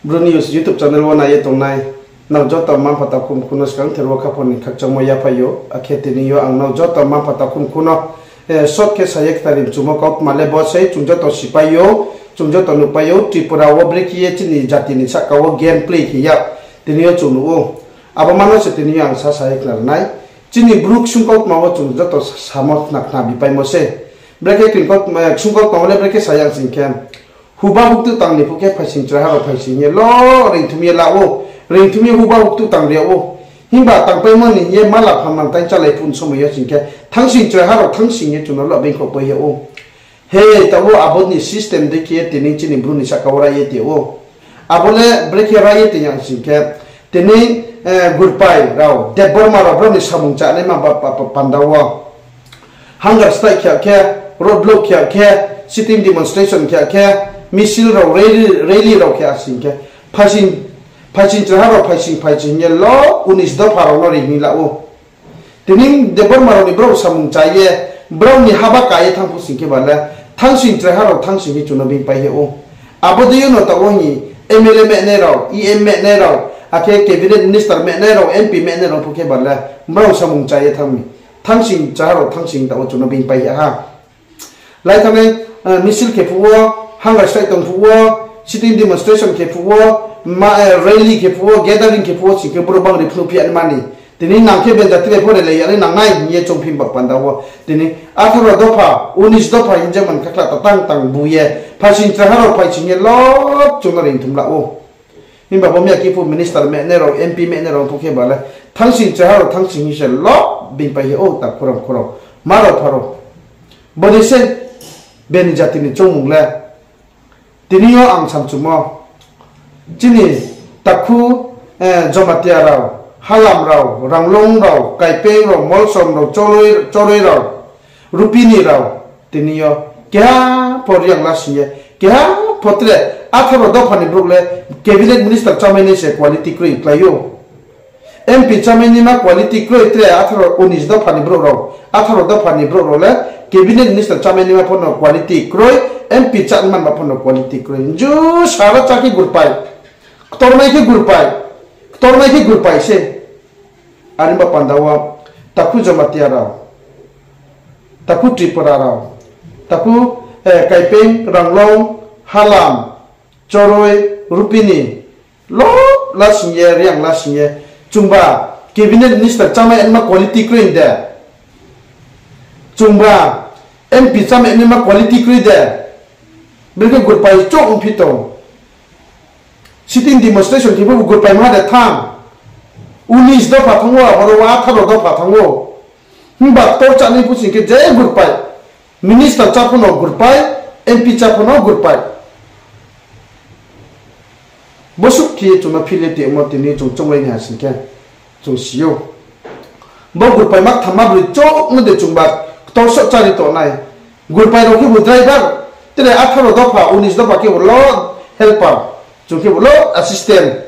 Brunius YouTube channel wana ye tongnai naw jota ma phata kum kuno skang therwa khapon khakchamo ya phayo akhetini yo ang naw jota ma phata kum kuno short ke sayek tarim chumo kaut male bo sei chungjo to sipayo chungjo to nupayo tripura wo break ye chini jati ni sakawo gameplay ki ya tinio chunu abamano se tinio ang sa sayek larnai chini brook sungkot mawo chungjo to samot nakna bipai mo se break ke kot sungkot mawle break sayang singkem huba buktu tang ni puke phasing tra ha phasing ye lo ring thumi la o ring thumi huba buktu tang re o hingba tang pai mon ni ye mala phamang tai chalai pun somo ye singke thangsing tra ha thangsing ye chuno lo beng ko pai ye o he ta wo abon ni system de ke tini chini bru ni sakawra ye te o abole break ye ra ye te yang singke tini gurpai rao de borma ro bro ni samung cha le ma pandawa hunger strike kya ke roadblock kya ke sitting demonstration kya ke misil ro rally ro kya singke phasing chaharo phasing ye lo unis do pharo no ri la o tining de bor maro ni bro samung chaye bro ni haba ka ye thang pu singke bala thangsing chaharo thangsing ni chuno bing pai he o abode yo no ta o ni mla me ne ro em me ne ro ake cabinet minister me ne ro mp me ne ro pu ke bala bro samung chaye thangmi thangsing chaharo thangsing ta o chuno bing pai ha lai thame misil ke puwa hunger strike tong puwa sitting demonstration ke puwa rally ke puwa gathering ke puwa si ke bro bang ri phlu pian mani tini nang ke ben jatile phore le yani nang nai ye chong phim bak pandawo tini athara dopa 19 dopa injaman khakla ta tang buye phasing traharo phaiching ye lo chunaring thumla o himba bomya ki pu minister me ne ro mp me ne ro pukhe bala thangsing traharo thangsing se lo bin pai o ta khoram maro pharo bodise ben jatini chongmung la tinio ang samchumo chini takhu jomatia rao halam rao ranglong rao kaipeng rao molsom rao choroi rao rupini rao tinio kya poriang lasiye kya potre atharo dofani brukle cabinet minister chamene se quality kroi klayo mp chamene ma quality kroi tre atharo 19 dofani bruk rao atharo dofani bruk rao le cabinet minister chamene ma phono quality kroi mp chatman ma phono quality kroi ju sara chaki gurpai tornai ke gurpai se arimba pandawa taku jamatia rao taku tripura rao taku kaipeng ranglong halam choroi rupini lo lasiye riang lasiye chungba cabinet minister chamai anma quality kroi de chungba mp chamai anma quality kroi de belke gurpai chok pito sitting demonstration ki bu gurpai ma de tham 19 do pathango oro wa tharo do pathango himba to chani pusin ke je gurpai minister chapuno gurpai mp chapuno gurpai bosuk ki chuma phile te mo tini chongwai nya sinke chung siyo bo gurpai mak thama bri chok ne de chungba to so chari to nai gurpai ro ki bu driver tene 18 do pa 19 do pa ki lo helper chungke lo assistant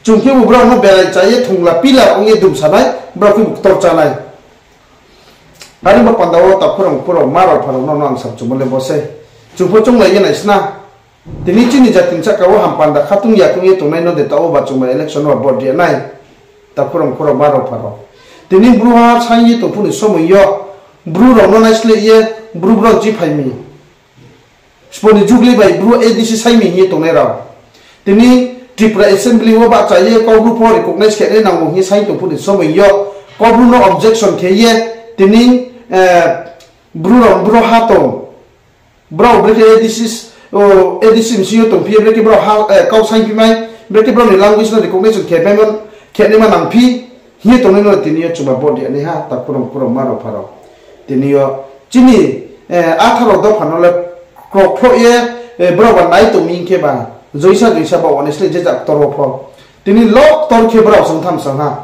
chungke bu bro no belai chaye thungla pila onge dum sanai bro ki tor chanai hari ba pandawo ta phurong maro pharo no no sam chumole bose chungpo chunglai ye naisna tini chini jatin chakawo hampanda khatung ya kungi tonai no de tawo ba chungma election wa board ye nai ta phurong maro pharo tini bruha chai to puni somo yo bru ro no naisle ye bru ji phaimi sponi jugli bai bru adc saimi ye tonai ra tini tripura assembly wa ba chaye ko group for recognize ke na mo hi sai to puni somo yo ko bru no objection ke ye tini bro hato bro breke adc msiyo to pie breke bro ha kau sai pi mai breke bro ni language no recognition ke memon ke ne manang pi hi to no tini chuba body ani ha ta kurong maro pharo tini yo chini atharo do phanole pro ye bro ba nai to min ke ba joisa ba honestly je jak toro pho tini lok tor ke bro song tham sang ha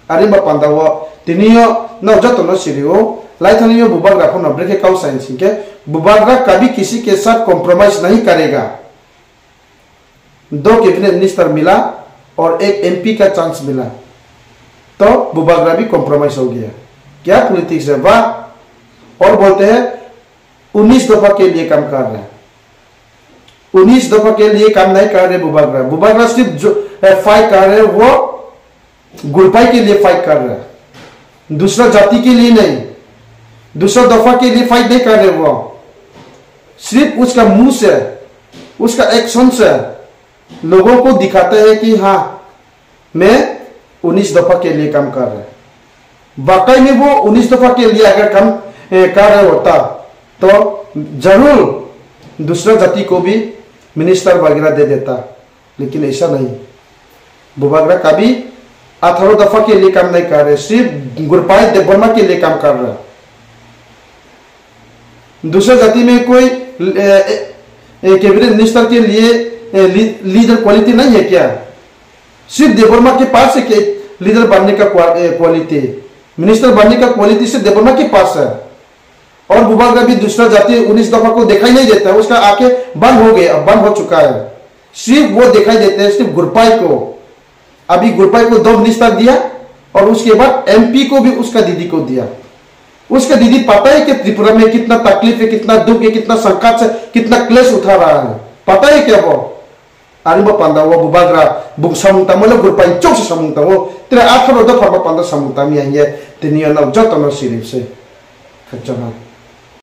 ari ba pandawo tini yo no jato no sirio लाइथानी में बुबागरा को नब्रे के cow science के बुबागरा कभी किसी के साथ compromise नहीं करेगा 2 कैबिनेट मिनिस्टर मिला और 1 एमपी का चांस मिला तो बुबागरा भी कॉम्प्रोमाइज हो गया क्या पॉलिटिक्स है वाह और बोलते हैं 19 दफा के लिए काम कर रहे हैं 19 दफा के लिए काम नहीं कर रहे बुबागरा। बुबागरा सिर्फ जो फाइट कर रहे वो गुरपाई के लिए फाइट कर रहे, दूसरा जाति के लिए नहीं, दूसरा दफा के लिए फाइट नहीं कर रहे। वो सिर्फ उसका मुंह से, उसका एक्शन से लोगों को दिखाता है कि हाँ मैं 19 दफा के लिए काम कर रहा है। वाकई में वो 19 दफा के लिए अगर काम कर रहा होता तो जरूर दूसरा जाति को भी मिनिस्टर वगैरह दे देता, लेकिन ऐसा नहीं। बुबागरा कभी 18 दफा के लिए काम नहीं कर रहे, सिर्फ गुरपाई देवबर्मा के लिए काम कर रहा। दूसरा जाति में कोई कैबिनेट मिनिस्टर के लिए लीडर क्वालिटी नहीं है क्या? सिर्फ देवबर्मा के पास है कि लीडर बनने का क्वालिटी, मिनिस्टर बनने का क्वालिटी सिर्फ देवबर्मा के पास है। और बुबागरा भी दूसरा जाति 19 दफा को दिखाई नहीं देता, उसका आंखें बंद हो गए, अब बंद हो चुका है। सिर्फ वो दिखाई देते हैं सिर्फ गुरपाई को। अभी गुरपाई को 2 मिनिस्टर दिया और उसके बाद MP को भी उसका दीदी को दिया। उसका दीदी पता है कि त्रिपुरा में कितना तकलीफ है, कितना दुख है, कितना संकट है, कितना क्लेश उठा रहा है, पता है क्या? वो अरिबा पांदा वो बुबागरा बुक समुंता मोले गुरपाई चौक से समुंता वो तेरे 18 दफा पांदा समुंता में आएंगे तेनिया ना जतन सिरिफ से खचना।